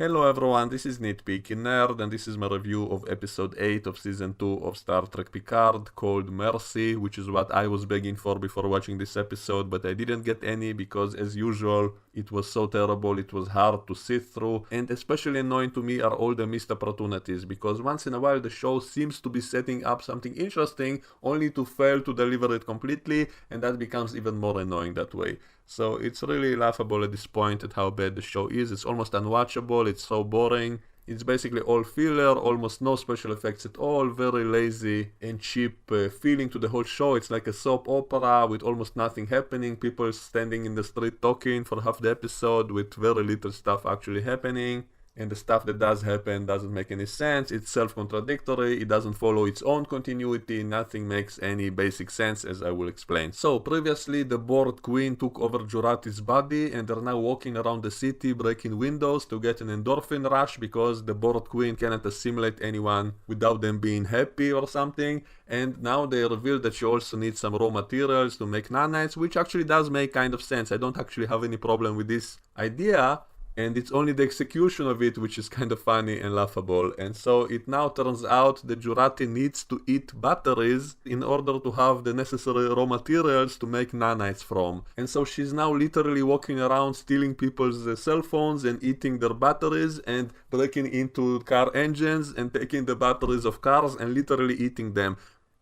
Hello everyone, this is Nitpicking Nerd, and this is my review of episode 8 of season 2 of Star Trek Picard called Mercy, which is what I was begging for before watching this episode, but I didn't get any because, as usual, it was so terrible, it was hard to sit through, and especially annoying to me are all the missed opportunities, because once in a while the show seems to be setting up something interesting, only to fail to deliver it completely, and that becomes even more annoying that way. So it's really laughable at this point at how bad the show is. It's almost unwatchable, it's so boring. It's basically all filler, almost no special effects at all, very lazy and cheap feeling to the whole show. It's like a soap opera with almost nothing happening, people standing in the street talking for half the episode with very little stuff actually happening. And the stuff that does happen doesn't make any sense, it's self-contradictory, it doesn't follow its own continuity, nothing makes any basic sense, as I will explain. So, previously the Borg Queen took over Jurati's body and they're now walking around the city breaking windows to get an endorphin rush because the Borg Queen cannot assimilate anyone without them being happy or something. And now they reveal that she also needs some raw materials to make nanites, which actually does make kind of sense. I don't actually have any problem with this idea. And it's only the execution of it which is kind of funny and laughable. And so it now turns out that Jurati needs to eat batteries in order to have the necessary raw materials to make nanites from. And so she's now literally walking around stealing people's cell phones and eating their batteries and breaking into car engines and taking the batteries of cars and literally eating them.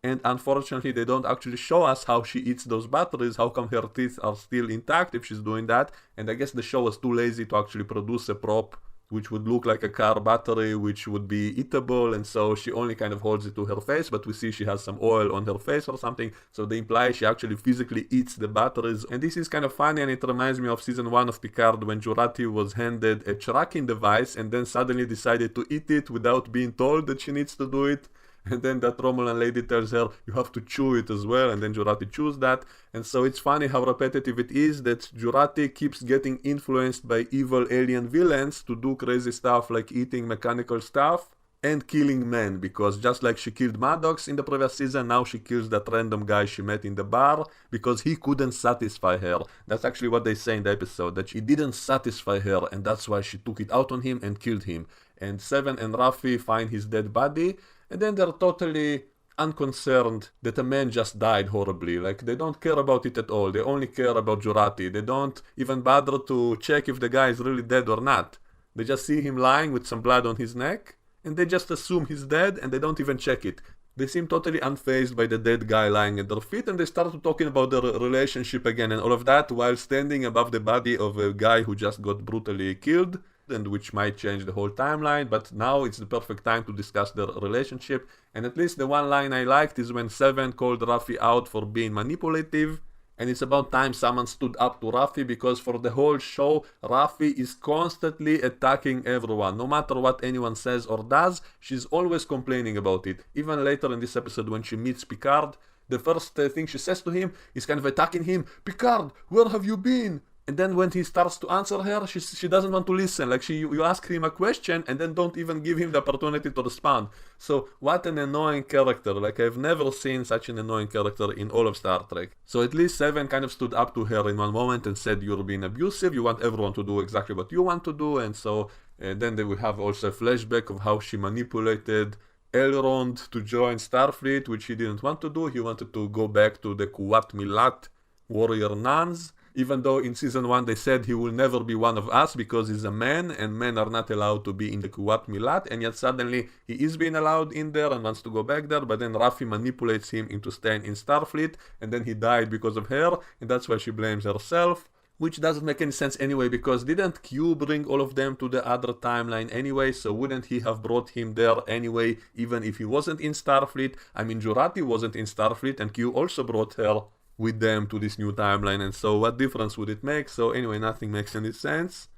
And unfortunately, they don't actually show us how she eats those batteries, how come her teeth are still intact if she's doing that. And I guess the show was too lazy to actually produce a prop which would look like a car battery, which would be eatable, and so she only kind of holds it to her face, but we see she has some oil on her face or something, so they imply she actually physically eats the batteries. And this is kind of funny, and it reminds me of season 1 of Picard when Jurati was handed a tracking device and then suddenly decided to eat it without being told that she needs to do it. And then that Romulan lady tells her, you have to chew it as well, and then Jurati chews that. And so it's funny how repetitive it is that Jurati keeps getting influenced by evil alien villains to do crazy stuff like eating mechanical stuff and killing men, because just like she killed Maddox in the previous season, now she kills that random guy she met in the bar because he couldn't satisfy her. That's actually what they say in the episode, that she didn't satisfy her and that's why she took it out on him and killed him. And Seven and Raffi find his dead body, and then they're totally unconcerned that a man just died horribly. Like, they don't care about it at all. They only care about Jurati. They don't even bother to check if the guy is really dead or not. They just see him lying with some blood on his neck, and they just assume he's dead, and they don't even check it. They seem totally unfazed by the dead guy lying at their feet, and they start talking about their relationship again and all of that while standing above the body of a guy who just got brutally killed, and which might change the whole timeline, but now it's the perfect time to discuss their relationship. And at least the one line I liked is when Seven called Raffi out for being manipulative, and it's about time someone stood up to Raffi, because for the whole show, Raffi is constantly attacking everyone. No matter what anyone says or does, she's always complaining about it. Even later in this episode when she meets Picard, the first thing she says to him is kind of attacking him. Picard, where have you been? And then when he starts to answer her, she doesn't want to listen. Like, you ask him a question and then don't even give him the opportunity to respond. So what an annoying character. Like, I've never seen such an annoying character in all of Star Trek. So at least Seven kind of stood up to her in one moment and said, you're being abusive, you want everyone to do exactly what you want to do. And so then they will have also a flashback of how she manipulated Elrond to join Starfleet, which he didn't want to do. He wanted to go back to the Kuwat Milat warrior nuns. Even though in season 1 they said he will never be one of us because he's a man and men are not allowed to be in the Kuwat Milat, and yet suddenly he is being allowed in there and wants to go back there, but then Raffi manipulates him into staying in Starfleet, and then he died because of her, and that's why she blames herself. Which doesn't make any sense anyway, because didn't Q bring all of them to the other timeline anyway, so wouldn't he have brought him there anyway, even if he wasn't in Starfleet? I mean, Jurati wasn't in Starfleet and Q also brought her with them to this new timeline, and so what difference would it make? So anyway, nothing makes any sense.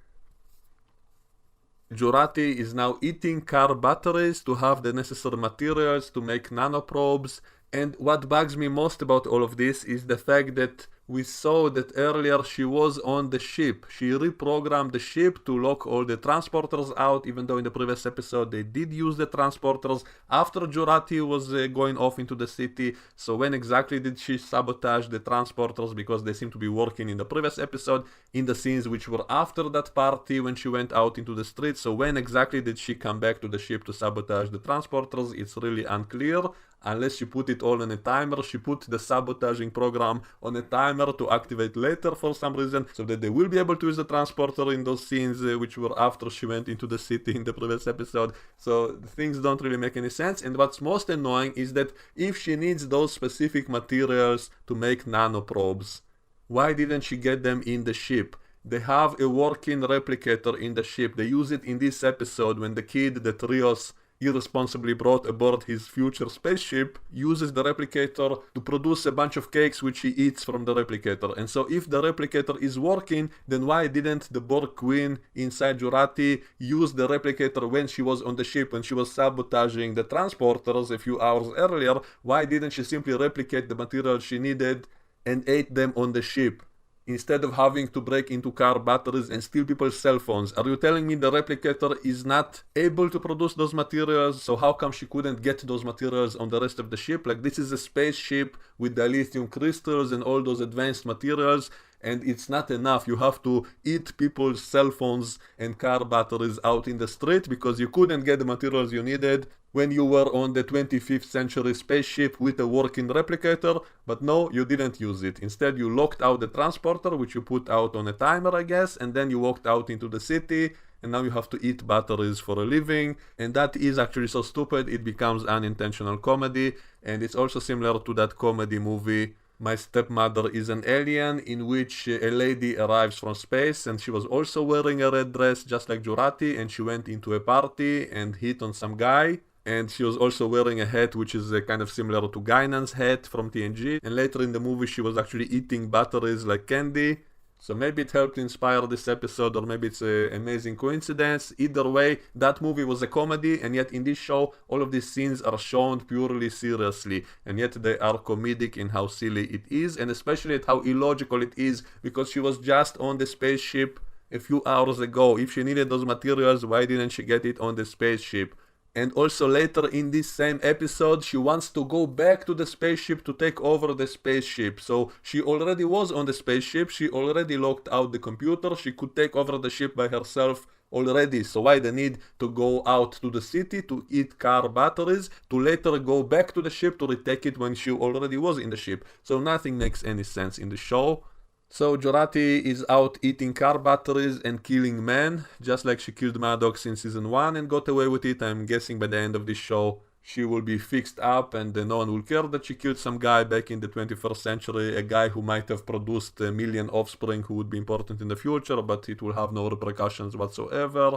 Jurati is now eating car batteries to have the necessary materials to make nanoprobes, and what bugs me most about all of this is the fact that we saw that earlier she was on the ship. She reprogrammed the ship to lock all the transporters out, even though in the previous episode they did use the transporters after Jurati was going off into the city. So when exactly did she sabotage the transporters? Because they seem to be working in the previous episode in the scenes which were after that party when she went out into the street. So when exactly did she come back to the ship to sabotage the transporters? It's really unclear. Unless she put it all on a timer. She put the sabotaging program on a timer to activate later for some reason, so that they will be able to use the transporter in those scenes which were after she went into the city in the previous episode. So things don't really make any sense. And what's most annoying is that if she needs those specific materials to make nanoprobes, why didn't she get them in the ship? They have a working replicator in the ship. They use it in this episode when the kid that Rios irresponsibly brought aboard his future spaceship uses the replicator to produce a bunch of cakes which he eats from the replicator. And so if the replicator is working, then why didn't the Borg queen inside Jurati use the replicator when she was on the ship, when she was sabotaging the transporters a few hours earlier? Why didn't she simply replicate the material she needed and ate them on the ship, instead of having to break into car batteries and steal people's cell phones? Are you telling me the replicator is not able to produce those materials? So how come she couldn't get those materials on the rest of the ship? Like, this is a spaceship with dilithium crystals and all those advanced materials, and it's not enough. You have to eat people's cell phones and car batteries out in the street because you couldn't get the materials you needed when you were on the 25th century spaceship with a working replicator. But no, you didn't use it. Instead, you locked out the transporter, which you put out on a timer, I guess, and then you walked out into the city, and now you have to eat batteries for a living. And that is actually so stupid, it becomes unintentional comedy. And it's also similar to that comedy movie My Stepmother is an Alien, in which a lady arrives from space and she was also wearing a red dress just like Jurati, and she went into a party and hit on some guy. And she was also wearing a hat which is kind of similar to Guinan's hat from TNG. And later in the movie she was actually eating batteries like candy. So maybe it helped inspire this episode, or maybe it's an amazing coincidence. Either way, that movie was a comedy, and yet in this show all of these scenes are shown purely seriously, and yet they are comedic in how silly it is, and especially at how illogical it is, because she was just on the spaceship a few hours ago. If she needed those materials, why didn't she get it on the spaceship? And also later in this same episode, she wants to go back to the spaceship to take over the spaceship. So she already was on the spaceship, she already locked out the computer, she could take over the ship by herself already. So why the need to go out to the city to eat car batteries, to later go back to the ship to retake it when she already was in the ship? So nothing makes any sense in the show. So Jurati is out eating car batteries and killing men, just like she killed Maddox in season 1 and got away with it. I'm guessing by the end of this show she will be fixed up and no one will care that she killed some guy back in the 21st century, a guy who might have produced a million offspring who would be important in the future, but it will have no repercussions whatsoever.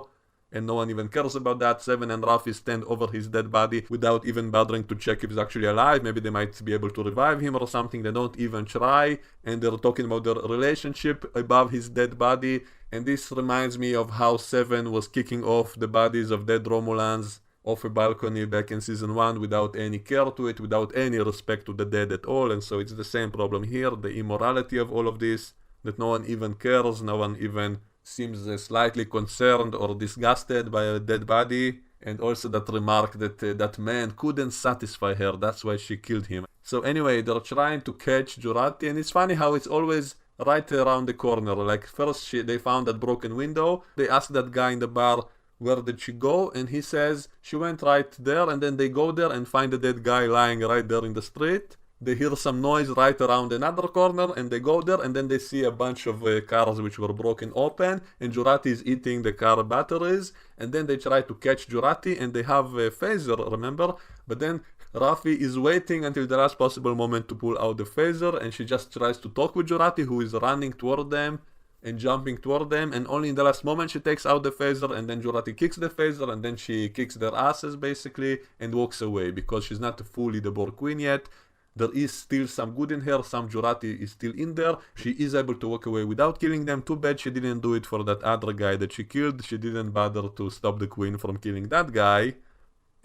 And no one even cares about that. Seven and Rafi stand over his dead body without even bothering to check if he's actually alive. Maybe they might be able to revive him or something. They don't even try. And they're talking about their relationship above his dead body. And this reminds me of how Seven was kicking off the bodies of dead Romulans off a balcony back in season 1 without any care to it, without any respect to the dead at all. And so it's the same problem here. The immorality of all of this, that no one even cares, no one even seems slightly concerned or disgusted by a dead body, and also that remark that that man couldn't satisfy her, that's why she killed him. So anyway, they're trying to catch Jurati, and it's funny how it's always right around the corner. Like first they found that broken window, they asked that guy in the bar, where did she go? And he says she went right there, and then they go there and find the dead guy lying right there in the street. They hear some noise right around another corner, and they go there, and then they see a bunch of cars which were broken open, and Jurati is eating the car batteries, and then they try to catch Jurati, and they have a phaser, remember? But then Rafi is waiting until the last possible moment to pull out the phaser, and she just tries to talk with Jurati, who is running toward them and jumping toward them, and only in the last moment she takes out the phaser, and then Jurati kicks the phaser, and then she kicks their asses basically, and walks away, because she's not fully the Borg Queen yet. There is still some good in her, some Jurati is still in there. She is able to walk away without killing them. Too bad she didn't do it for that other guy that she killed. She didn't bother to stop the Queen from killing that guy.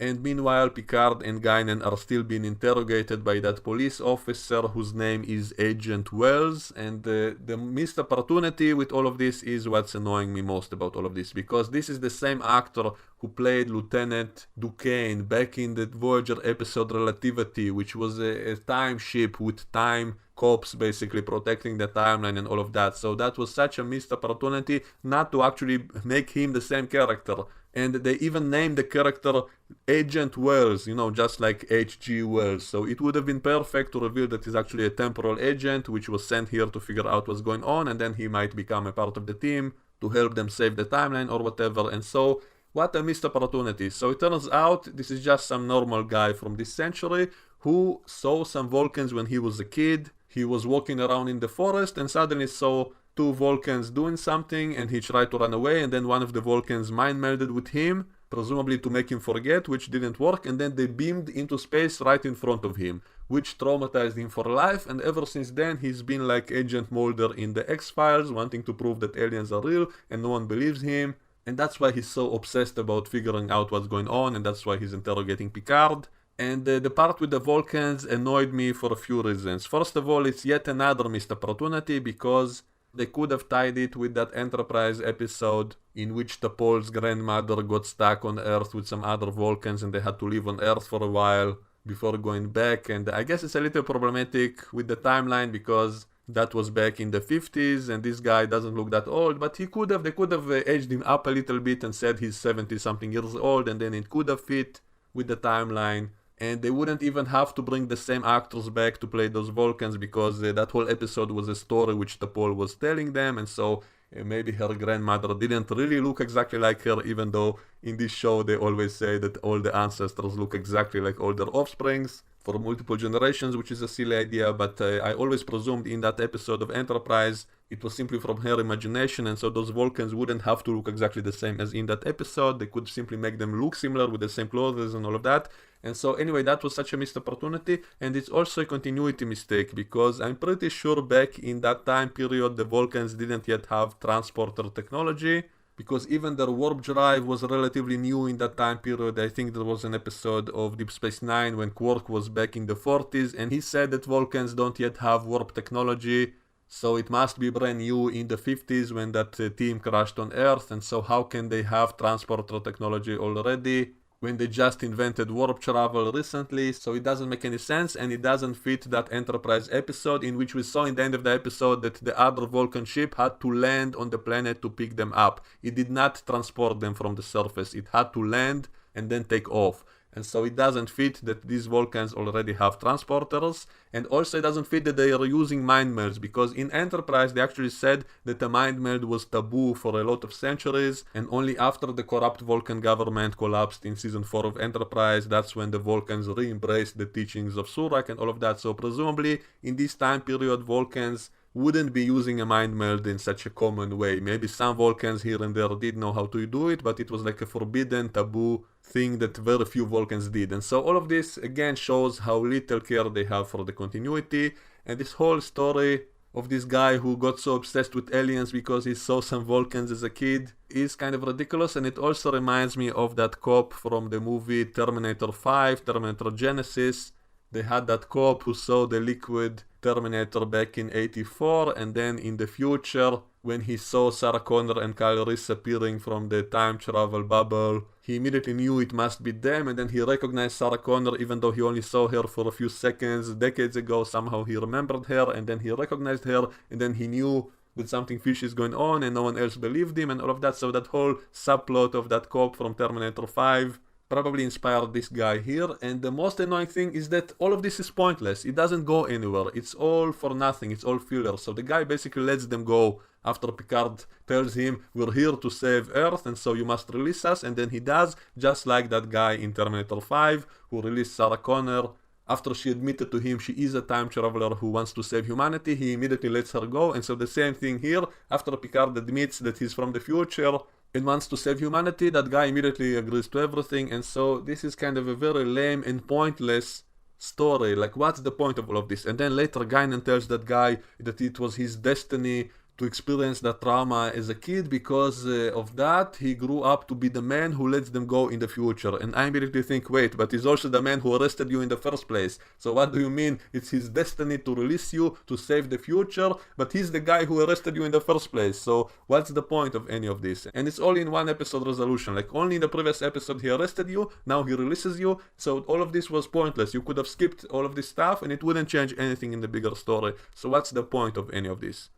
And meanwhile, Picard and Guinan are still being interrogated by that police officer whose name is Agent Wells. And the missed opportunity with all of this is what's annoying me most about all of this, because this is the same actor who played Lieutenant Duquesne back in the Voyager episode Relativity, which was a time ship with time cops basically protecting the timeline and all of that. So that was such a missed opportunity not to actually make him the same character. And they even named the character Agent Wells, just like H.G. Wells. So it would have been perfect to reveal that he's actually a temporal agent which was sent here to figure out what's going on, and then he might become a part of the team to help them save the timeline or whatever. And so, what a missed opportunity. So it turns out this is just some normal guy from this century who saw some Vulcans when he was a kid. He was walking around in the forest and suddenly saw two Vulcans doing something, and he tried to run away, and then one of the Vulcans mind melded with him, presumably to make him forget, which didn't work, and then they beamed into space right in front of him, which traumatized him for life. And ever since then he's been like Agent Mulder in the X-Files, wanting to prove that aliens are real and no one believes him. And that's why he's so obsessed about figuring out what's going on, and that's why he's interrogating Picard. And the part with the Vulcans annoyed me for a few reasons. First of all, it's yet another missed opportunity, because they could have tied it with that Enterprise episode in which T'Pol's grandmother got stuck on Earth with some other Vulcans and they had to live on Earth for a while before going back. And I guess it's a little problematic with the timeline because that was back in the 50s and this guy doesn't look that old, but they could have aged him up a little bit and said he's 70 something years old, and then it could have fit with the timeline. And they wouldn't even have to bring the same actors back to play those Vulcans, because that whole episode was a story which T'Pol was telling them, and so maybe her grandmother didn't really look exactly like her, even though in this show they always say that all the ancestors look exactly like all their offsprings for multiple generations, which is a silly idea, but I always presumed in that episode of Enterprise it was simply from her imagination, and so those Vulcans wouldn't have to look exactly the same as in that episode. They could simply make them look similar with the same clothes and all of that. And so anyway, that was such a missed opportunity, and it's also a continuity mistake, because I'm pretty sure back in that time period the Vulcans didn't yet have transporter technology, because even their warp drive was relatively new in that time period. I think there was an episode of Deep Space Nine when Quark was back in the 40s, and he said that Vulcans don't yet have warp technology, so it must be brand new in the 50s when that team crashed on Earth. And so how can they have transporter technology already when they just invented warp travel recently? So it doesn't make any sense, and it doesn't fit that Enterprise episode in which we saw in the end of the episode that the other Vulcan ship had to land on the planet to pick them up. It did not transport them from the surface. It had to land and then take off. And so it doesn't fit that these Vulcans already have transporters, and also it doesn't fit that they are using mind melds, because in Enterprise they actually said that the mind meld was taboo for a lot of centuries, and only after the corrupt Vulcan government collapsed in season 4 of Enterprise, that's when the Vulcans re-embraced the teachings of Surak and all of that. So presumably in this time period Vulcans wouldn't be using a mind meld in such a common way. Maybe some Vulcans here and there did know how to do it, but it was like a forbidden, taboo thing that very few Vulcans did. And so all of this again shows how little care they have for the continuity, and this whole story of this guy who got so obsessed with aliens because he saw some Vulcans as a kid is kind of ridiculous. And it also reminds me of that cop from the movie Terminator 5, Terminator Genesis. They had that cop who saw the liquid Terminator back in 84, and then in the future, when he saw Sarah Connor and Kyle Reese appearing from the time travel bubble, he immediately knew it must be them, and then he recognized Sarah Connor even though he only saw her for a few seconds decades ago. Somehow he remembered her, and then he recognized her, and then he knew that something fishy is going on, and no one else believed him, and all of that. So that whole subplot of that cop from Terminator 5 probably inspired this guy here. And the most annoying thing is that all of this is pointless. It doesn't go anywhere. It's all for nothing. It's all filler. So the guy basically lets them go after Picard tells him, we're here to save Earth, and so you must release us. And then he does, just like that guy in Terminator 5 who released Sarah Connor. After she admitted to him she is a time traveler who wants to save humanity, he immediately lets her go. And so the same thing here. After Picard admits that he's from the future and wants to save humanity, that guy immediately agrees to everything. And so this is kind of a very lame and pointless story. Like, what's the point of all of this? And then later Guinan tells that guy that it was his destiny to experience that trauma as a kid. Because of that, he grew up to be the man who lets them go in the future. And I immediately think, wait, but he's also the man who arrested you in the first place. So what do you mean it's his destiny to release you to save the future, but he's the guy who arrested you in the first place? So what's the point of any of this? And it's all in one episode resolution. Like, only in the previous episode he arrested you, now he releases you. So all of this was pointless. You could have skipped all of this stuff and it wouldn't change anything in the bigger story. So what's the point of any of this?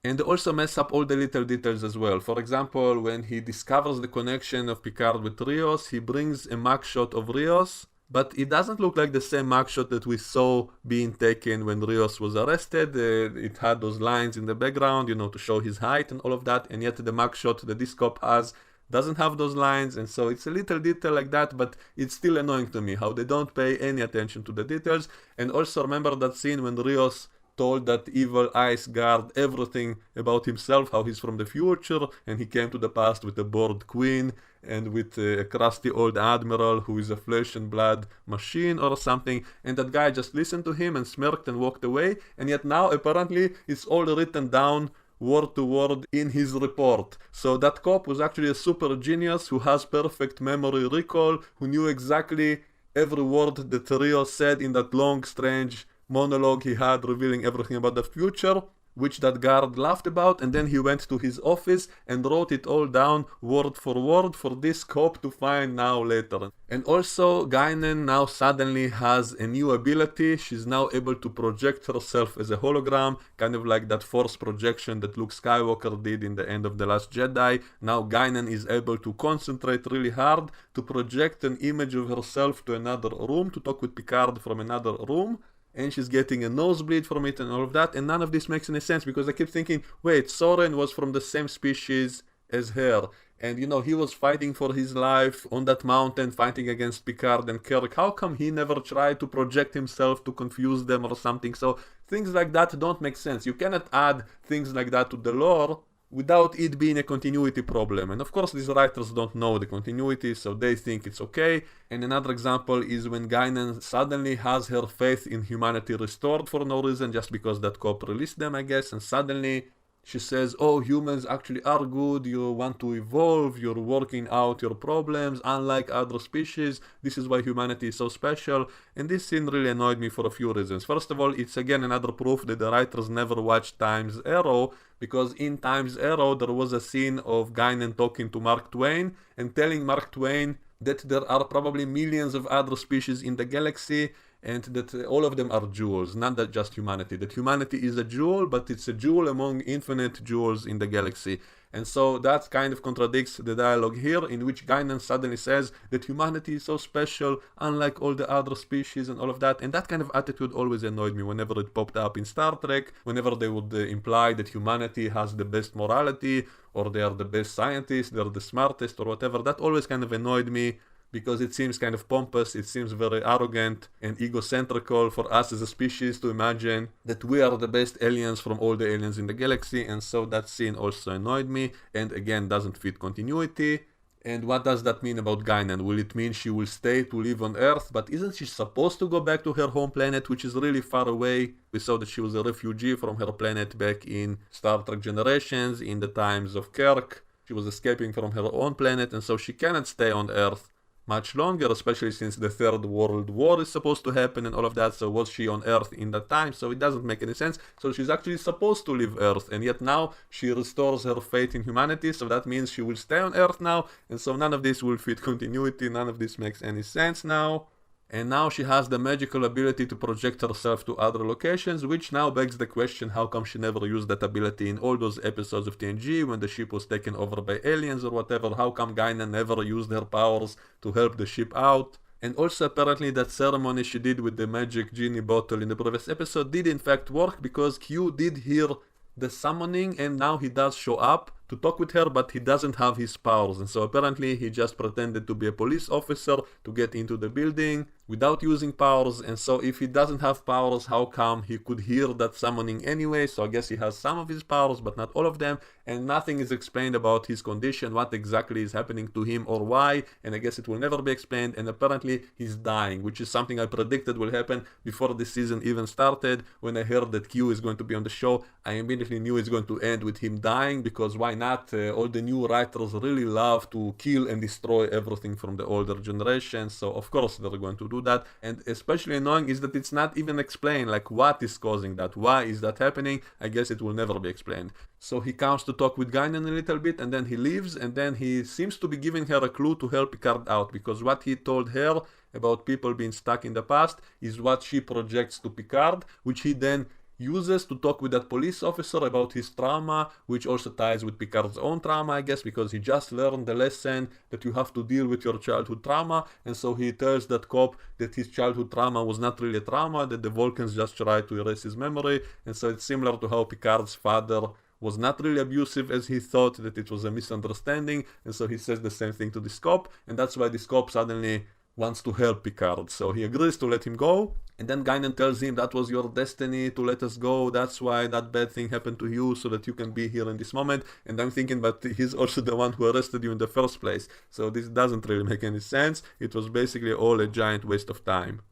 And also mess up all the little details as well. For example, when he discovers the connection of Picard with Rios, he brings a mugshot of Rios, but it doesn't look like the same mugshot that we saw being taken when Rios was arrested. It had those lines in the background, you know, to show his height and all of that, and yet the mugshot that this cop has doesn't have those lines, and so it's a little detail like that, but it's still annoying to me how they don't pay any attention to the details. And also remember that scene when Rios told that evil ice guard everything about himself, how he's from the future, and he came to the past with a bored queen and with a crusty old admiral who is a flesh and blood machine or something, and that guy just listened to him and smirked and walked away, and yet now apparently it's all written down word to word in his report. So that cop was actually a super genius who has perfect memory recall, who knew exactly every word that Rios said in that long, strange monologue he had revealing everything about the future, which that guard laughed about, and then he went to his office and wrote it all down word for word for this cop to find now later. And also Guinan now suddenly has a new ability. She's now able to project herself as a hologram, kind of like that force projection that Luke Skywalker did in the end of The Last Jedi. Now Guinan is able to concentrate really hard to project an image of herself to another room, to talk with Picard from another room, and she's getting a nosebleed from it and all of that, and none of this makes any sense, because I keep thinking, wait, Soren was from the same species as her, and you know, he was fighting for his life on that mountain, fighting against Picard and Kirk. How come he never tried to project himself to confuse them or something? So things like that don't make sense. You cannot add things like that to the lore without it being a continuity problem. And of course these writers don't know the continuity, so they think it's okay. And another example is when Guinan suddenly has her faith in humanity restored for no reason, just because that cop released them, I guess, and suddenly she says, oh, humans actually are good, you want to evolve, you're working out your problems, unlike other species, this is why humanity is so special. And this scene really annoyed me for a few reasons. First of all, it's again another proof that the writers never watched Time's Arrow, because in Time's Arrow there was a scene of Guinan talking to Mark Twain and telling Mark Twain that there are probably millions of other species in the galaxy, and that all of them are jewels, not that just humanity. That humanity is a jewel, but it's a jewel among infinite jewels in the galaxy. And so that kind of contradicts the dialogue here, in which Guinan suddenly says that humanity is so special, unlike all the other species and all of that. And that kind of attitude always annoyed me whenever it popped up in Star Trek, whenever they would imply that humanity has the best morality, or they are the best scientists, they're the smartest, or whatever. That always kind of annoyed me, because it seems kind of pompous, it seems very arrogant and egocentrical for us as a species to imagine that we are the best aliens from all the aliens in the galaxy, and so that scene also annoyed me, and again doesn't fit continuity. And what does that mean about Guinan? Will it mean she will stay to live on Earth, but isn't she supposed to go back to her home planet, which is really far away? We saw that she was a refugee from her planet back in Star Trek Generations, in the times of Kirk. She was escaping from her own planet, and so she cannot stay on Earth much longer, especially since the Third World War is supposed to happen and all of that. So was she on Earth in that time? So it doesn't make any sense. So she's actually supposed to leave Earth, and yet now she restores her faith in humanity, so that means she will stay on Earth now, and so none of this will fit continuity, none of this makes any sense now. And now she has the magical ability to project herself to other locations, which now begs the question, how come she never used that ability in all those episodes of TNG when the ship was taken over by aliens or whatever? How come Guinan never used her powers to help the ship out? And also apparently that ceremony she did with the magic genie bottle in the previous episode did in fact work, because Q did hear the summoning, and now he does show up to to talk with her, but he doesn't have his powers. And so apparently he just pretended to be a police officer to get into the building without using powers. And so if he doesn't have powers, how come he could hear that summoning anyway? So I guess he has some of his powers, but not all of them. And nothing is explained about his condition, what exactly is happening to him or why. And I guess it will never be explained. And apparently he's dying, which is something I predicted will happen before this season even started. When I heard that Q is going to be on the show, I immediately knew it's going to end with him dying, because why not? All the new writers really love to kill and destroy everything from the older generation. So of course they're going to do that. And especially annoying is that it's not even explained, like what is causing that, why is that happening. I guess it will never be explained. So he comes to talk with Guinan a little bit, and then he leaves, and then he seems to be giving her a clue to help Picard out, because what he told her about people being stuck in the past is what she projects to Picard, which he then uses to talk with that police officer about his trauma, which also ties with Picard's own trauma, I guess, because he just learned the lesson that you have to deal with your childhood trauma. And so he tells that cop that his childhood trauma was not really a trauma, that the Vulcans just tried to erase his memory. And so it's similar to how Picard's father was not really abusive as he thought, that it was a misunderstanding. And so he says the same thing to this cop, and that's why this cop suddenly wants to help Picard. So he agrees to let him go, and then Guinan tells him that was your destiny to let us go, that's why that bad thing happened to you, so that you can be here in this moment. And I'm thinking, but he's also the one who arrested you in the first place, so this doesn't really make any sense. It was basically all a giant waste of time.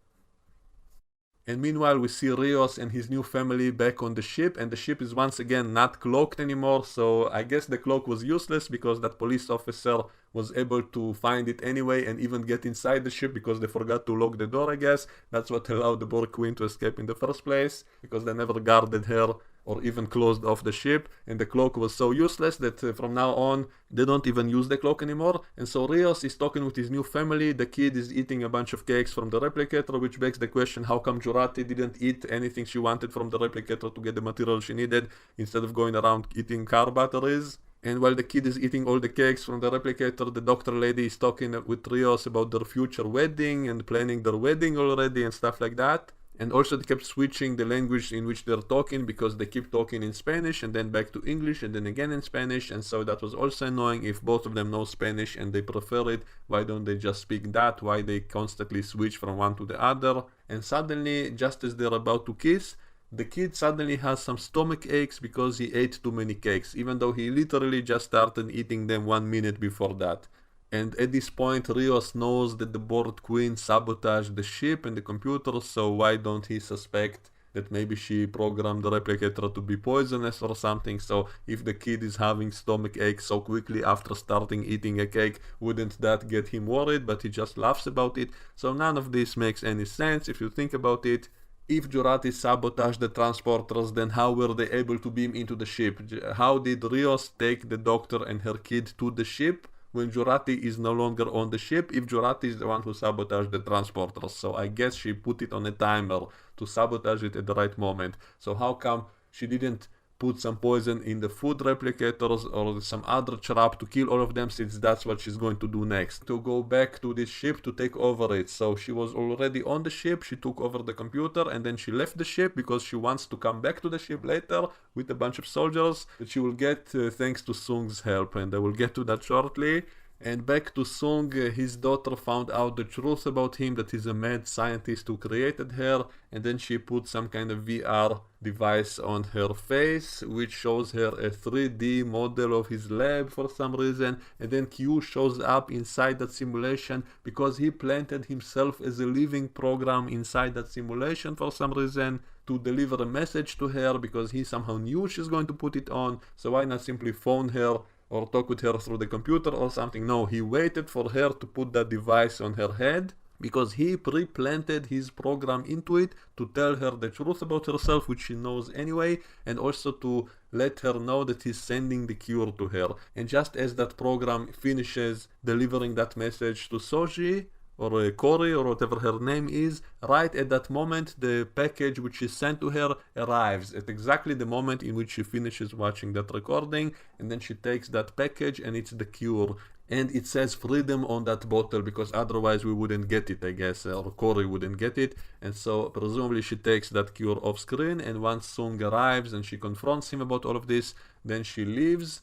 And meanwhile we see Rios and his new family back on the ship, and the ship is once again not cloaked anymore. So I guess the cloak was useless, because that police officer was able to find it anyway and even get inside the ship, because they forgot to lock the door, I guess. That's what allowed the Borg Queen to escape in the first place, because they never guarded her or even closed off the ship, and the cloak was so useless that from now on they don't even use the cloak anymore. And so Rios is talking with his new family. The kid is eating a bunch of cakes from the replicator, which begs the question, how come Jurati didn't eat anything she wanted from the replicator to get the material she needed, instead of going around eating car batteries? And while the kid is eating all the cakes from the replicator, the doctor lady is talking with Rios about their future wedding and planning their wedding already and stuff like that. And also they kept switching the language in which they're talking, because they keep talking in Spanish and then back to English and then again in Spanish. And so that was also annoying. If both of them know Spanish and they prefer it, why don't they just speak that? Why they constantly switch from one to the other? And suddenly, just as they're about to kiss, the kid suddenly has some stomach aches because he ate too many cakes, even though he literally just started eating them 1 minute before that. And at this point Rios knows that the Borg Queen sabotaged the ship and the computer, so why don't he suspect that maybe she programmed the replicator to be poisonous or something? So if the kid is having stomach aches so quickly after starting eating a cake, wouldn't that get him worried? But he just laughs about it. So none of this makes any sense if you think about it. If Jurati sabotaged the transporters, then how were they able to beam into the ship? How did Rios take the doctor and her kid to the ship when Jurati is no longer on the ship, if Jurati is the one who sabotaged the transporters? So I guess she put it on a timer to sabotage it at the right moment. So how come she didn't put some poison in the food replicators or some other trap to kill all of them, since that's what she's going to do next, to go back to this ship to take over it? So she was already on the ship, she took over the computer, and then she left the ship because she wants to come back to the ship later with a bunch of soldiers that she will get thanks to Soong's help, and I will get to that shortly. And back to Soong, his daughter found out the truth about him, that he's a mad scientist who created her, and then she put some kind of VR device on her face, which shows her a 3D model of his lab for some reason, and then Q shows up inside that simulation because he planted himself as a living program inside that simulation for some reason, to deliver a message to her, because he somehow knew she's going to put it on. So why not simply phone her or talk with her through the computer or something? No, he waited for her to put that device on her head, because he pre-planted his program into it to tell her the truth about herself, which she knows anyway, and also to let her know that he's sending the cure to her. And just as that program finishes delivering that message to Soji, or Cory, or whatever her name is, right at that moment the package which is sent to her arrives at exactly the moment in which she finishes watching that recording, and then she takes that package and it's the cure. And it says freedom on that bottle, because otherwise we wouldn't get it, I guess, or Cory wouldn't get it. And so presumably she takes that cure off screen, and once Soong arrives and she confronts him about all of this, then she leaves.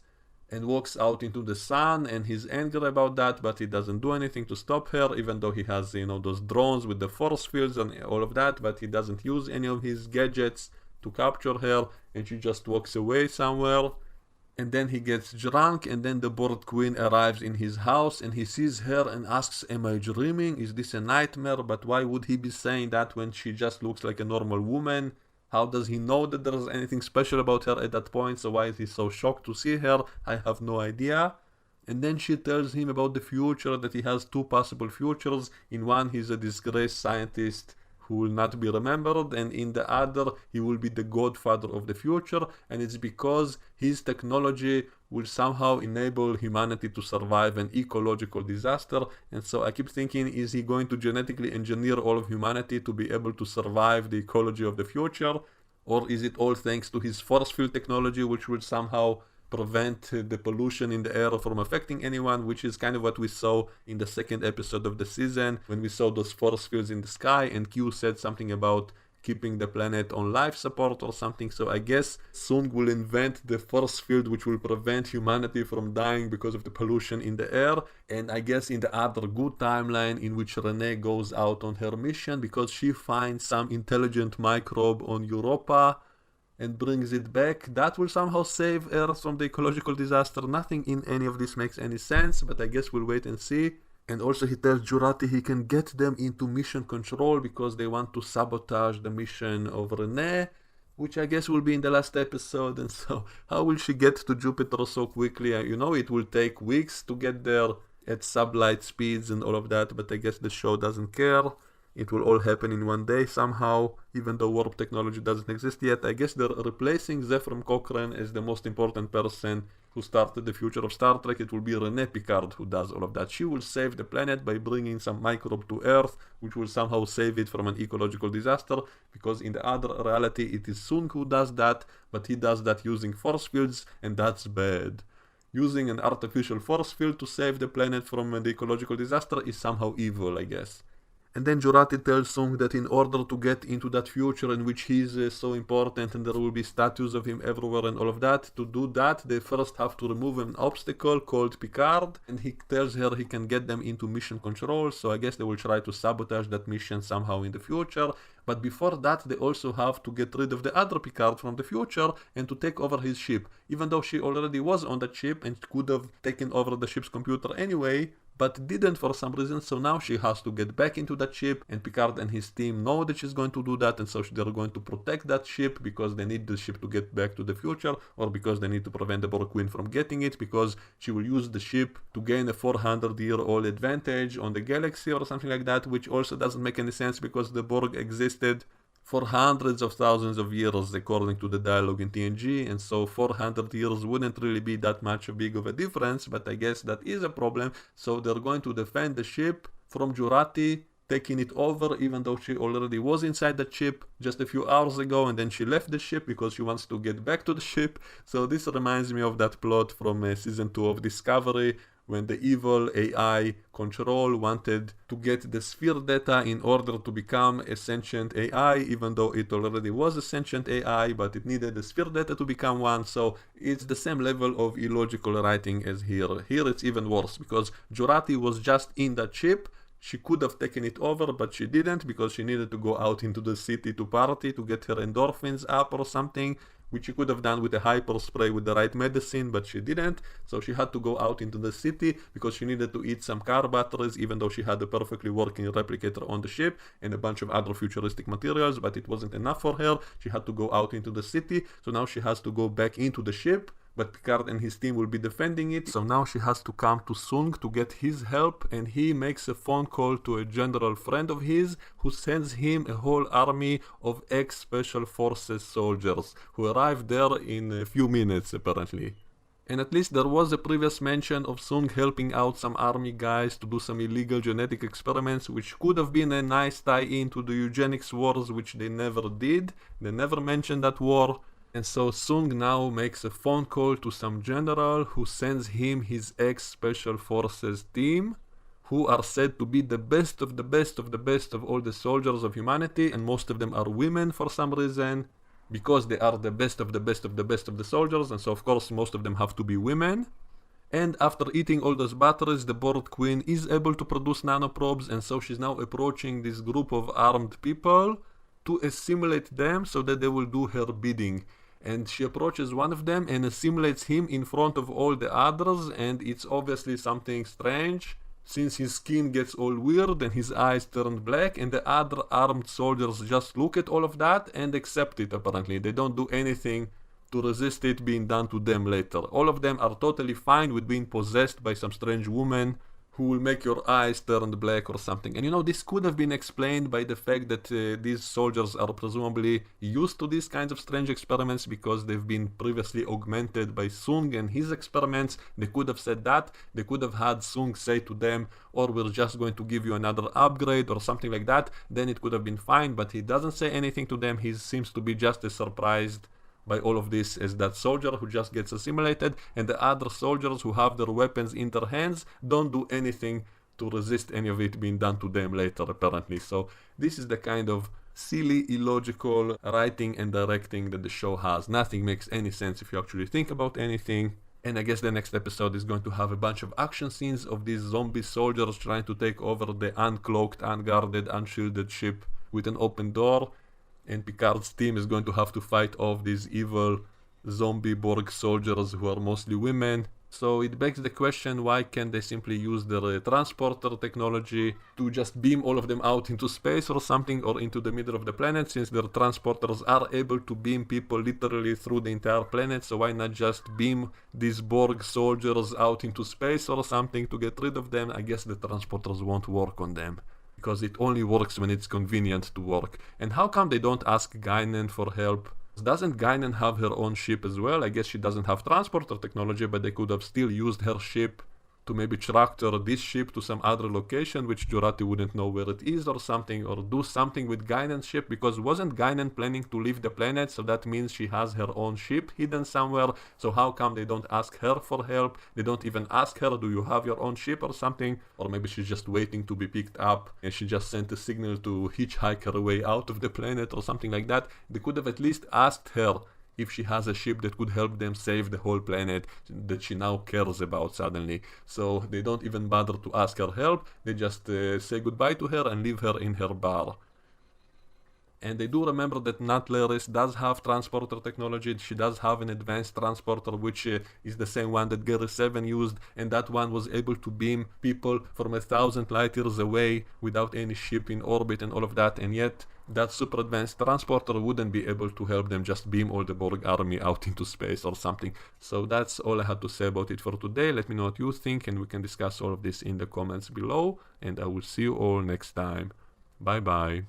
and walks out into the sun, and he's angry about that, but he doesn't do anything to stop her, even though he has, those drones with the force fields and all of that, but he doesn't use any of his gadgets to capture her, and she just walks away somewhere. And then he gets drunk, and then the Borg Queen arrives in his house, and he sees her and asks, am I dreaming? Is this a nightmare? But why would he be saying that when she just looks like a normal woman? How does he know that there's anything special about her at that point? So why is he so shocked to see her? I have no idea. And then she tells him about the future, that he has two possible futures. In one, he's a disgraced scientist who will not be remembered, and in the other, he will be the godfather of the future, and it's because his technology will somehow enable humanity to survive an ecological disaster. And so I keep thinking, is he going to genetically engineer all of humanity to be able to survive the ecology of the future? Or is it all thanks to his force field technology, which will somehow prevent the pollution in the air from affecting anyone, which is kind of what we saw in the second episode of the season, when we saw those force fields in the sky, and Q said something about keeping the planet on life support or something. So I guess Soong will invent the force field which will prevent humanity from dying because of the pollution in the air. And I guess in the other good timeline, in which Renee goes out on her mission because she finds some intelligent microbe on Europa and brings it back, that will somehow save Earth from the ecological disaster. Nothing in any of this makes any sense, but I guess we'll wait and see. And also he tells Jurati he can get them into mission control because they want to sabotage the mission of Renee, which I guess will be in the last episode. And so how will she get to Jupiter so quickly? It will take weeks to get there at sublight speeds and all of that, but I guess the show doesn't care. It will all happen in one day somehow, even though warp technology doesn't exist yet. I guess they're replacing Zefram Cochrane as the most important person who started the future of Star Trek. It will be Renee Picard who does all of that. She will save the planet by bringing some microbe to Earth, which will somehow save it from an ecological disaster, because in the other reality it is Soong who does that, but he does that using force fields, and that's bad. Using an artificial force field to save the planet from the ecological disaster is somehow evil, I guess. And then Jurati tells Soong that in order to get into that future in which he is so important and there will be statues of him everywhere and all of that, to do that they first have to remove an obstacle called Picard, and he tells her he can get them into mission control, so I guess they will try to sabotage that mission somehow in the future. But before that they also have to get rid of the other Picard from the future and to take over his ship, even though she already was on that ship and could have taken over the ship's computer anyway, but didn't for some reason. So now she has to get back into that ship, and Picard and his team know that she's going to do that, and so they're going to protect that ship because they need the ship to get back to the future, or because they need to prevent the Borg Queen from getting it, because she will use the ship to gain a 400-year-old advantage on the galaxy or something like that, which also doesn't make any sense because the Borg existed for hundreds of thousands of years according to the dialogue in TNG, and so 400 years wouldn't really be that much big of a difference, but I guess that is a problem. So they're going to defend the ship from Jurati taking it over, even though she already was inside the ship just a few hours ago, and then she left the ship because she wants to get back to the ship. So this reminds me of that plot from season 2 of Discovery, when the evil AI Control wanted to get the sphere data in order to become a sentient AI, even though it already was a sentient AI, but it needed the sphere data to become one. So it's the same level of illogical writing as here. Here it's even worse, because Jurati was just in that ship. She could have taken it over, but she didn't, because she needed to go out into the city to party, to get her endorphins up or something, which she could have done with a hyper spray with the right medicine, but she didn't. So she had to go out into the city because she needed to eat some car batteries, even though she had a perfectly working replicator on the ship and a bunch of other futuristic materials, but it wasn't enough for her. She had to go out into the city, so now she has to go back into the ship, but Picard and his team will be defending it. So now she has to come to Soong to get his help, and he makes a phone call to a general friend of his who sends him a whole army of ex-Special Forces soldiers who arrive there in a few minutes apparently. And at least there was a previous mention of Soong helping out some army guys to do some illegal genetic experiments, which could have been a nice tie-in to the eugenics wars, which they never did. They never mentioned that war. And so Soong now makes a phone call to some general who sends him his ex-Special Forces team, who are said to be the best of the best of the best of all the soldiers of humanity, and most of them are women for some reason, because they are the best of the best of the best of the soldiers, and so of course most of them have to be women. And after eating all those batteries, the Borg Queen is able to produce nanoprobes, and so she's now approaching this group of armed people to assimilate them so that they will do her bidding. And she approaches one of them and assimilates him in front of all the others, and it's obviously something strange, since his skin gets all weird and his eyes turn black, and the other armed soldiers just look at all of that and accept it apparently. They don't do anything to resist it being done to them later. All of them are totally fine with being possessed by some strange woman who will make your eyes turn black or something. And you know, this could have been explained by the fact that these soldiers are presumably used to these kinds of strange experiments because they've been previously augmented by Soong and his experiments. They could have said that. They could have had Soong say to them, or we're just going to give you another upgrade or something like that. Then it could have been fine, but he doesn't say anything to them. He seems to be just as surprised by all of this as that soldier who just gets assimilated, and the other soldiers who have their weapons in their hands don't do anything to resist any of it being done to them later apparently. So this is the kind of silly, illogical writing and directing that the show has. Nothing makes any sense if you actually think about anything. And I guess the next episode is going to have a bunch of action scenes of these zombie soldiers trying to take over the uncloaked, unguarded, unshielded ship with an open door. And Picard's team is going to have to fight off these evil zombie Borg soldiers who are mostly women. So it begs the question, why can't they simply use their transporter technology to just beam all of them out into space or something, or into the middle of the planet, since their transporters are able to beam people literally through the entire planet. So why not just beam these Borg soldiers out into space or something to get rid of them? I guess the transporters won't work on them, because it only works when it's convenient to work. And how come they don't ask Guinan for help? Doesn't Guinan have her own ship as well? I guess she doesn't have transporter technology, but they could have still used her ship to maybe tractor this ship to some other location which Jurati wouldn't know where it is or something, or do something with Guinan's ship, because wasn't Guinan planning to leave the planet? So that means she has her own ship hidden somewhere. So how come they don't ask her for help? They don't even ask her, do you have your own ship or something? Or maybe she's just waiting to be picked up and she just sent a signal to hitchhike her way out of the planet or something like that. They could have at least asked her if she has a ship that could help them save the whole planet that she now cares about suddenly. So they don't even bother to ask her help. They just say goodbye to her and leave her in her bar. And they do remember that Natleris does have transporter technology. She does have an advanced transporter, which is the same one that Gary 7 used, and that one was able to beam people from 1,000 light years away without any ship in orbit and all of that, and yet that super advanced transporter wouldn't be able to help them just beam all the Borg army out into space or something. So that's all I had to say about it for today. Let me know what you think, and we can discuss all of this in the comments below, and I will see you all next time. Bye bye.